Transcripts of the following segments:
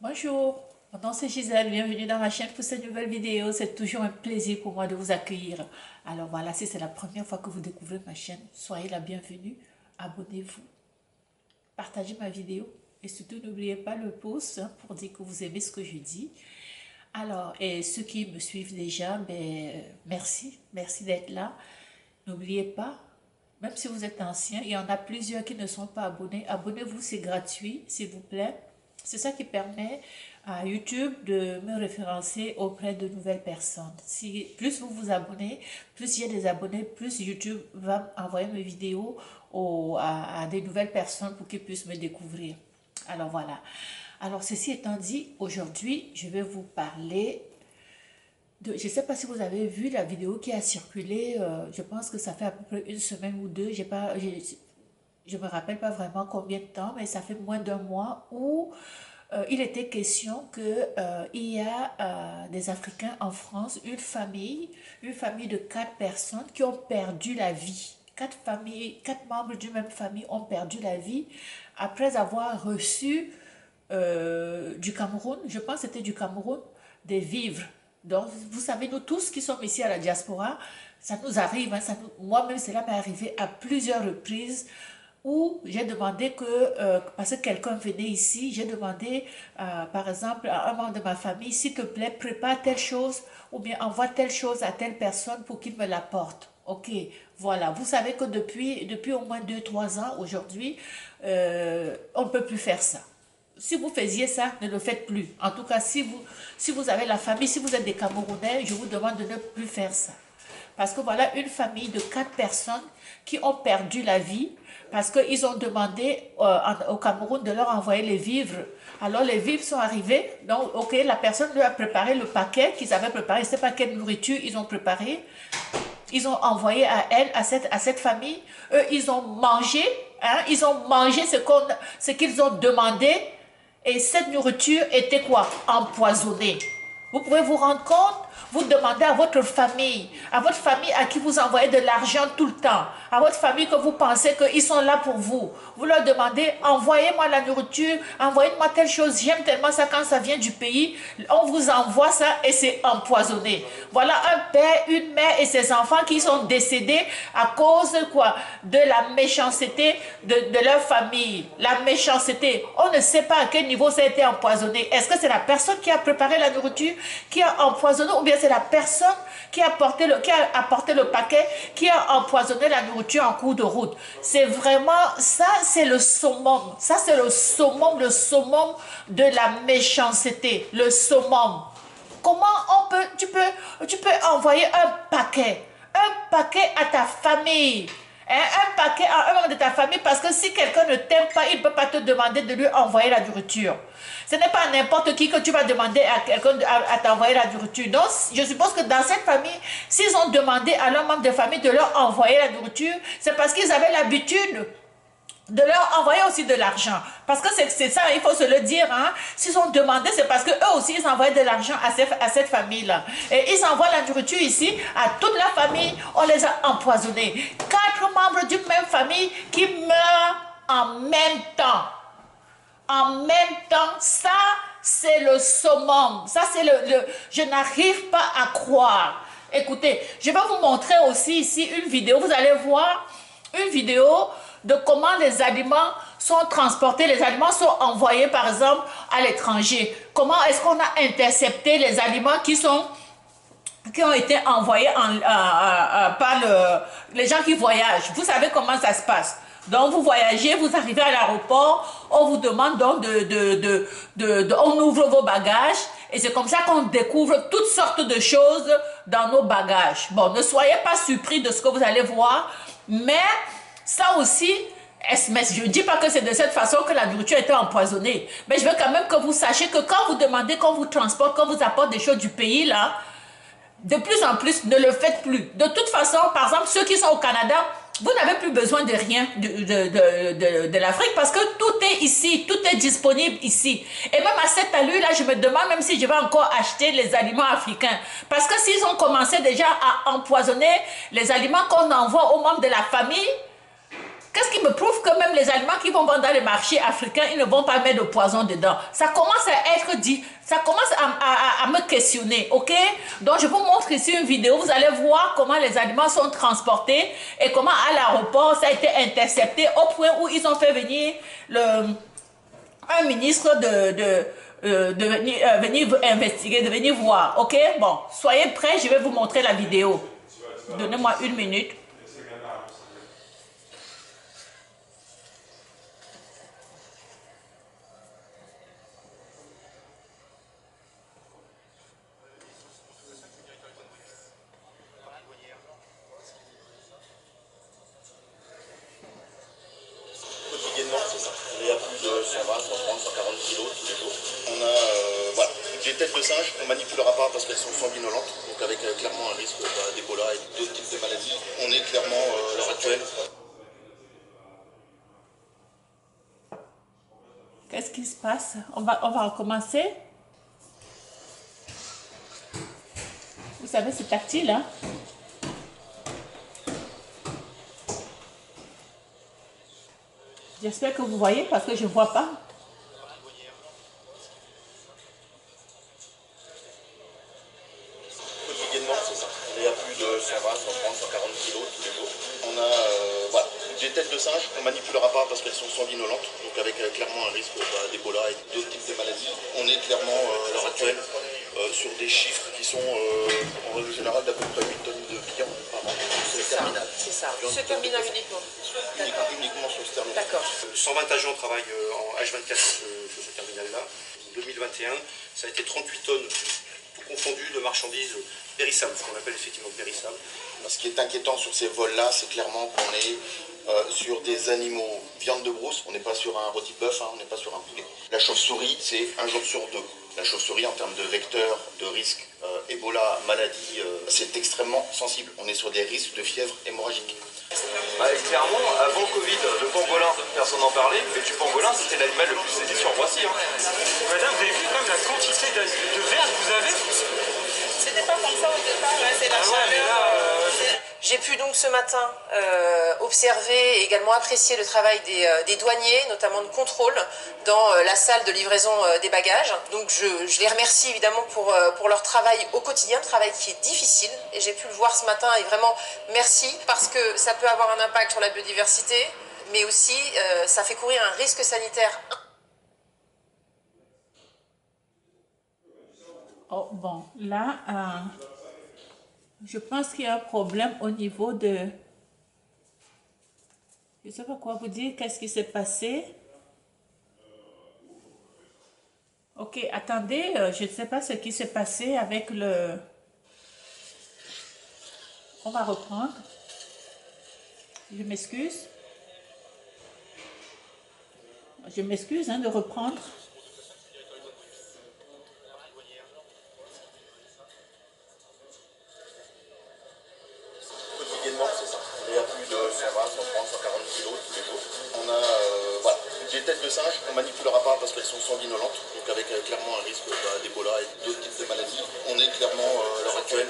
Bonjour, mon nom c'est Gisèle, bienvenue dans ma chaîne pour cette nouvelle vidéo. C'est toujours un plaisir pour moi de vous accueillir. Alors voilà, si c'est la première fois que vous découvrez ma chaîne, soyez la bienvenue, abonnez-vous, partagez ma vidéo et surtout n'oubliez pas le pouce pour dire que vous aimez ce que je dis. Alors, et ceux qui me suivent déjà, merci d'être là. N'oubliez pas, même si vous êtes ancien, il y en a plusieurs qui ne sont pas abonnés. Abonnez-vous, c'est gratuit, s'il vous plaît. C'est ça qui permet à YouTube de me référencer auprès de nouvelles personnes. Si plus vous vous abonnez, plus il y a des abonnés, plus YouTube va envoyer mes vidéos à des nouvelles personnes pour qu'ils puissent me découvrir. Alors voilà. Alors ceci étant dit, aujourd'hui, je vais vous parler de... Je ne sais pas si vous avez vu la vidéo qui a circulé, je pense que ça fait à peu près une semaine ou deux, je ne me rappelle pas vraiment combien de temps, mais ça fait moins d'un mois où il était question que il y a des Africains en France, une famille de 4 personnes qui ont perdu la vie. 4 familles, 4 membres d'une même famille ont perdu la vie après avoir reçu du Cameroun, je pense que c'était du Cameroun, des vivres. Donc, vous savez, nous tous qui sommes ici à la diaspora, ça nous arrive, hein, moi-même, cela m'est arrivé à plusieurs reprises où j'ai demandé que, parce que quelqu'un venait ici, j'ai demandé, par exemple, à un membre de ma famille, s'il te plaît, prépare telle chose ou bien envoie telle chose à telle personne pour qu'il me l'apporte. Ok, voilà. Vous savez que depuis au moins 2 3 ans aujourd'hui, on ne peut plus faire ça. Si vous faisiez ça, ne le faites plus. En tout cas, si vous avez la famille, si vous êtes des Camerounais, je vous demande de ne plus faire ça. Parce que voilà une famille de 4 personnes qui ont perdu la vie parce qu'ils ont demandé au Cameroun de leur envoyer les vivres. Alors les vivres sont arrivés. Donc, ok, la personne lui a préparé le paquet qu'ils avaient préparé. Je ne sais pas quelle nourriture ils ont préparé. Ils ont envoyé à elle, à cette famille. Eux, ils ont mangé. Hein, ils ont mangé ce qu'ils ont demandé. Et cette nourriture était quoi? Empoisonnée. Vous pouvez vous rendre compte? Vous demandez à votre famille à qui vous envoyez de l'argent tout le temps, à votre famille que vous pensez qu'ils sont là pour vous. Vous leur demandez, envoyez-moi la nourriture, envoyez-moi telle chose, j'aime tellement ça quand ça vient du pays. On vous envoie ça et c'est empoisonné. Voilà un père, une mère et ses enfants qui sont décédés à cause de quoi? De la méchanceté de leur famille. La méchanceté. On ne sait pas à quel niveau ça a été empoisonné. Est-ce que c'est la personne qui a préparé la nourriture qui a empoisonné ou bien c'est la personne qui a apporté le paquet, qui a empoisonné la nourriture en cours de route? C'est vraiment, ça c'est le summum. Ça c'est le summum de la méchanceté. Le summum. Comment tu peux envoyer un paquet à ta famille, hein, un paquet à un membre de ta famille, parce que si quelqu'un ne t'aime pas, il ne peut pas te demander de lui envoyer la nourriture. Ce n'est pas n'importe qui que tu vas demander à quelqu'un à t'envoyer la nourriture. Donc, je suppose que dans cette famille, s'ils ont demandé à leurs membres de famille de leur envoyer la nourriture, c'est parce qu'ils avaient l'habitude de leur envoyer aussi de l'argent. Parce que c'est ça, il faut se le dire. Hein. S'ils ont demandé, c'est parce qu'eux aussi, ils envoient de l'argent à cette famille-là. Et ils envoient la nourriture ici à toute la famille. On les a empoisonnés. 4 membres d'une même famille qui meurent en même temps. En même temps, ça, c'est le summum. Ça, c'est je n'arrive pas à croire. Écoutez, je vais vous montrer aussi ici une vidéo. Vous allez voir une vidéo de comment les aliments sont transportés, les aliments sont envoyés par exemple à l'étranger. Comment est-ce qu'on a intercepté les aliments qui ont été envoyés par les gens qui voyagent. Vous savez comment ça se passe. Donc vous voyagez, vous arrivez à l'aéroport, on vous demande donc on ouvre vos bagages et c'est comme ça qu'on découvre toutes sortes de choses dans nos bagages. Bon, ne soyez pas surpris de ce que vous allez voir, mais ça aussi, je ne dis pas que c'est de cette façon que la nourriture a été empoisonnée, mais je veux quand même que vous sachiez que quand vous demandez qu'on vous transporte, qu'on vous apporte des choses du pays là, de plus en plus, ne le faites plus. De toute façon, par exemple, ceux qui sont au Canada, vous n'avez plus besoin de rien de l'Afrique parce que tout est ici, tout est disponible ici. Et même à cette allure-là, je me demande même si je vais encore acheter les aliments africains. Parce que s'ils ont commencé déjà à empoisonner les aliments qu'on envoie aux membres de la famille, Qu'est-ce qui me prouve que même les aliments qui vont vendre dans les marchés africains, ils ne vont pas mettre de poison dedans? Ça commence à être dit, ça commence à me questionner, ok? Donc je vous montre ici une vidéo, vous allez voir comment les aliments sont transportés et comment à l'aéroport ça a été intercepté au point où ils ont fait venir un ministre de venir investiguer, de venir voir, ok? Bon, soyez prêts, je vais vous montrer la vidéo. Donnez-moi une minute. C'est ça. Il y a plus de 120, 130, 140 kilos tous les jours. On a voilà, des têtes de singe qu'on ne manipulera pas parce qu'elles sont sanguinolentes, donc avec clairement un risque d'Ebola et d'autres types de maladies. On est clairement à l'heure actuelle. Qu'est-ce qui se passe? On va recommencer. Vous savez, c'est tactile, hein? J'espère que vous voyez parce que je ne vois pas. Quotidiennement, c'est ça. Il y a plus de 120, 130, 140 kilos tous les jours. On a voilà, des têtes de singe qu'on ne manipulera pas parce qu'elles sont sanguinolentes, donc avec clairement un risque d'Ebola et d'autres types de maladies. On est clairement à l'heure actuelle sur des chiffres qui sont en règle générale d'à peu près 8 tonnes de viande par an. C'est terminal. C'est ça. Ce terminal uniquement. Uniquement sur ce terminal. D'accord. 120 agents travaillent en H24 sur ce terminal-là. En 2021, ça a été 38 tonnes, tout confondu, de marchandises périssables, ce qu'on appelle effectivement périssables. Ce qui est inquiétant sur ces vols-là, c'est clairement qu'on est sur des animaux viande de brousse, on n'est pas sur un rôti bœuf, on n'est pas sur un poulet. La chauve-souris, c'est un jour sur deux. La chauve-souris, en termes de vecteur, de risque, Ebola, maladie, c'est extrêmement sensible. On est sur des risques de fièvre hémorragique. Clairement, avant le Covid, le pangolin, personne n'en parlait, mais du pangolin, c'était l'animal le plus saisi sur Roissy. Madame, vous avez vu quand même la quantité de verre que vous avez? C'était pas comme ça au départ, hein, c'est la chaleur. J'ai pu donc ce matin observer et également apprécier le travail des douaniers, notamment de contrôle, dans la salle de livraison des bagages. Donc je les remercie évidemment pour leur travail au quotidien, travail qui est difficile. Et j'ai pu le voir ce matin et vraiment merci parce que ça peut avoir un impact sur la biodiversité, mais aussi ça fait courir un risque sanitaire. Oh, bon, là, je pense qu'il y a un problème au niveau de... Je ne sais pas quoi vous dire, qu'est-ce qui s'est passé. Ok, attendez, je ne sais pas ce qui s'est passé avec le... On va reprendre. Je m'excuse. Je m'excuse de reprendre. C'est ça. Il y a plus de 120, 130, 140 kilos tous les jours. On a voilà, des têtes de singe qu'on ne manipulera pas parce qu'elles sont sanguinolentes, donc avec clairement un risque d'Ebola et d'autres types de maladies. On est clairement à l'heure actuelle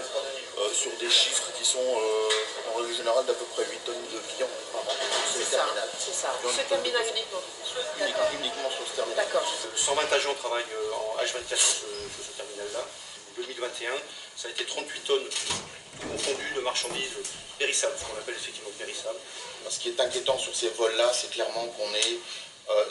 sur des chiffres qui sont en règle générale d'à peu près 8 tonnes de viande par an. C'est terminal. C'est ça. Ce terminal uniquement. Uniquement sur ce terminal. D'accord. 120 agents travaillent en H24 sur ce terminal-là. En 2021, ça a été 38 tonnes confondues de marchandises périssables, ce qu'on appelle effectivement périssables. Ce qui est inquiétant sur ces vols-là, c'est clairement qu'on est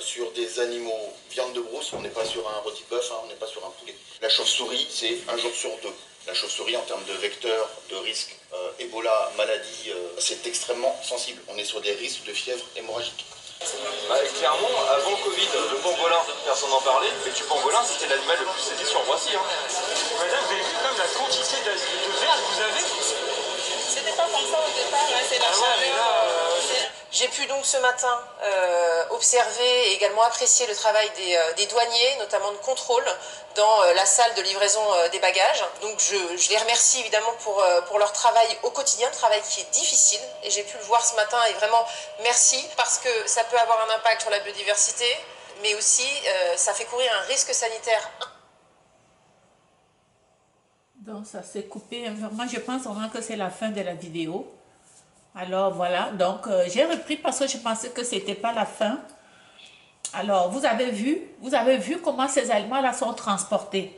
sur des animaux viande de brousse, on n'est pas sur un rôti bœuf, on n'est pas sur un poulet. La chauve-souris, c'est un jour sur deux. La chauve-souris, en termes de vecteur, de risque, Ebola, maladie, c'est extrêmement sensible. On est sur des risques de fièvre hémorragique. Clairement, avant le Covid, le pangolin, personne n'en parlait, mais du pangolin, c'était l'animal le plus saisi sur Roissy. Madame, vous avez vu quand même la quantité de verre que vous avez? C'était pas comme ça au départ, hein, c'est la chaleur. J'ai pu donc ce matin observer et également apprécier le travail des douaniers, notamment de contrôle, dans la salle de livraison des bagages. Donc je les remercie évidemment pour leur travail au quotidien, travail qui est difficile. Et j'ai pu le voir ce matin et vraiment merci parce que ça peut avoir un impact sur la biodiversité, mais aussi ça fait courir un risque sanitaire. Donc ça s'est coupé. Moi je pense vraiment que c'est la fin de la vidéo. Alors voilà, donc j'ai repris parce que je pensais que c'était pas la fin. Alors vous avez vu comment ces aliments-là sont transportés.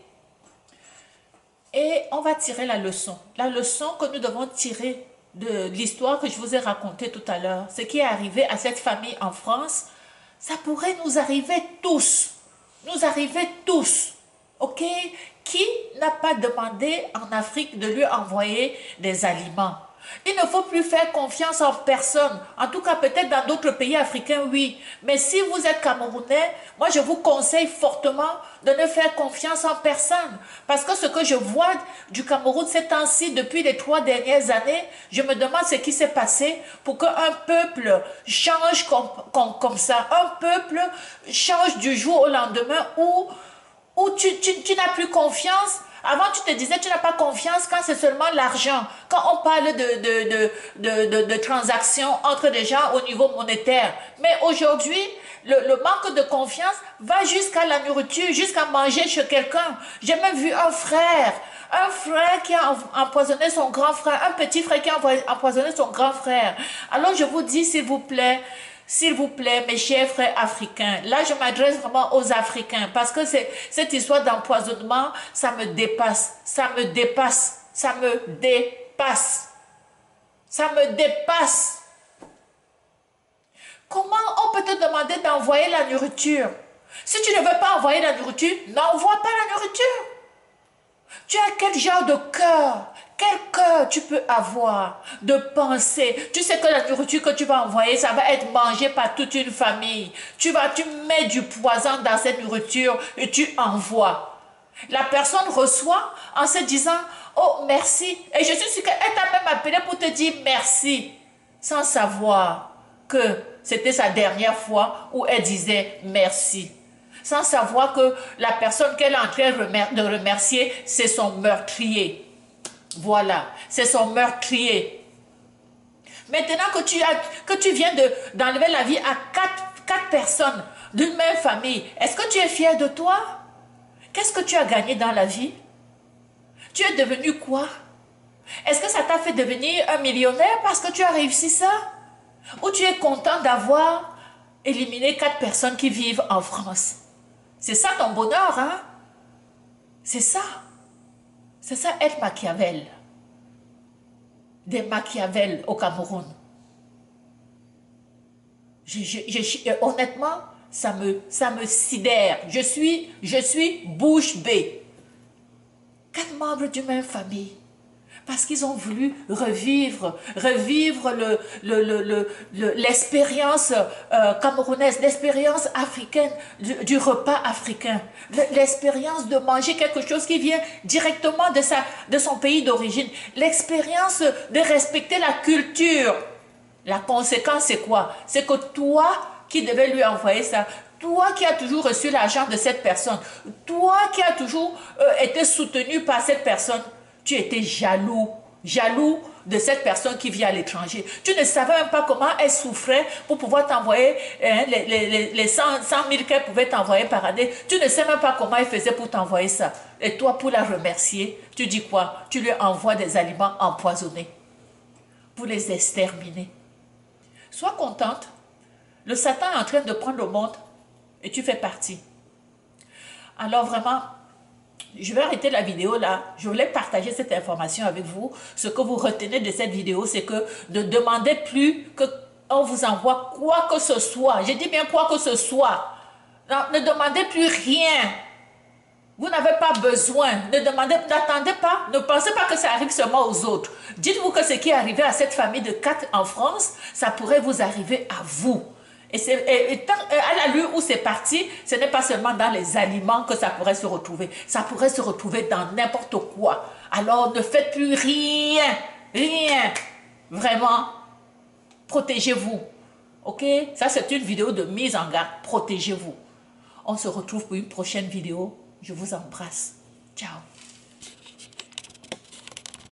Et on va tirer la leçon. La leçon que nous devons tirer de l'histoire que je vous ai racontée tout à l'heure, ce qui est arrivé à cette famille en France, ça pourrait nous arriver tous. Nous arriver tous. Ok? Qui n'a pas demandé en Afrique de lui envoyer des aliments? Il ne faut plus faire confiance en personne. En tout cas, peut-être dans d'autres pays africains, oui. Mais si vous êtes Camerounais, moi, je vous conseille fortement de ne faire confiance en personne. Parce que ce que je vois du Cameroun ces temps-ci, depuis les 3 dernières années, je me demande ce qui s'est passé pour qu'un peuple change comme ça. Un peuple change du jour au lendemain où tu n'as plus confiance. Avant, tu te disais, tu n'as pas confiance quand c'est seulement l'argent. Quand on parle de transactions entre des gens au niveau monétaire. Mais aujourd'hui, le manque de confiance va jusqu'à la nourriture, jusqu'à manger chez quelqu'un. J'ai même vu un frère qui a empoisonné son grand frère, un petit frère qui a empoisonné son grand frère. Alors je vous dis, s'il vous plaît, mes chers frères africains, là je m'adresse vraiment aux Africains parce que cette histoire d'empoisonnement, ça me dépasse, ça me dépasse, ça me dépasse, ça me dépasse. Comment on peut te demander d'envoyer la nourriture? Si tu ne veux pas envoyer la nourriture, n'envoie pas la nourriture. Tu as quel genre de cœur? Quel cœur tu peux avoir de penser? Tu sais que la nourriture que tu vas envoyer, ça va être mangé par toute une famille. Tu mets du poison dans cette nourriture et tu envoies. La personne reçoit en se disant, oh merci. Et je suis sûre qu'elle t'a même appelé pour te dire merci, sans savoir que c'était sa dernière fois où elle disait merci. Sans savoir que la personne qu'elle est en train de remercier, c'est son meurtrier. Voilà, c'est son meurtrier. Maintenant que tu viens d'enlever la vie à quatre personnes d'une même famille, est-ce que tu es fier de toi? Qu'est-ce que tu as gagné dans la vie? Tu es devenu quoi? Est-ce que ça t'a fait devenir un millionnaire parce que tu as réussi ça? Ou tu es content d'avoir éliminé 4 personnes qui vivent en France? C'est ça ton bonheur, hein? C'est ça. C'est ça être Machiavel. Des Machiavel au Cameroun. Honnêtement, ça me sidère. Je suis bouche bée. 4 membres d'une même famille. Parce qu'ils ont voulu revivre l'expérience camerounaise, l'expérience africaine, du repas africain, l'expérience de manger quelque chose qui vient directement de son pays d'origine, l'expérience de respecter la culture. La conséquence, c'est quoi? C'est que toi qui devais lui envoyer ça, toi qui as toujours reçu l'argent de cette personne, toi qui as toujours été soutenu par cette personne, tu étais jaloux de cette personne qui vit à l'étranger. Tu ne savais même pas comment elle souffrait pour pouvoir t'envoyer les 100 000 qu'elle pouvait t'envoyer par année. Tu ne sais même pas comment elle faisait pour t'envoyer ça. Et toi, pour la remercier, tu dis quoi? Tu lui envoies des aliments empoisonnés pour les exterminer. Sois contente. Le Satan est en train de prendre le monde et tu fais partie. Alors vraiment, je vais arrêter la vidéo là. Je voulais partager cette information avec vous. Ce que vous retenez de cette vidéo, c'est que ne demandez plus qu'on vous envoie quoi que ce soit. Je dis bien quoi que ce soit. Non, ne demandez plus rien. Vous n'avez pas besoin. N'attendez pas. Ne pensez pas que ça arrive seulement aux autres. Dites-vous que ce qui est arrivé à cette famille de 4 en France, ça pourrait vous arriver à vous. Et à la lueur où c'est parti, ce n'est pas seulement dans les aliments que ça pourrait se retrouver. Ça pourrait se retrouver dans n'importe quoi. Alors ne faites plus rien. Rien. Vraiment. Protégez-vous. Ok? Ça, c'est une vidéo de mise en garde. Protégez-vous. On se retrouve pour une prochaine vidéo. Je vous embrasse. Ciao.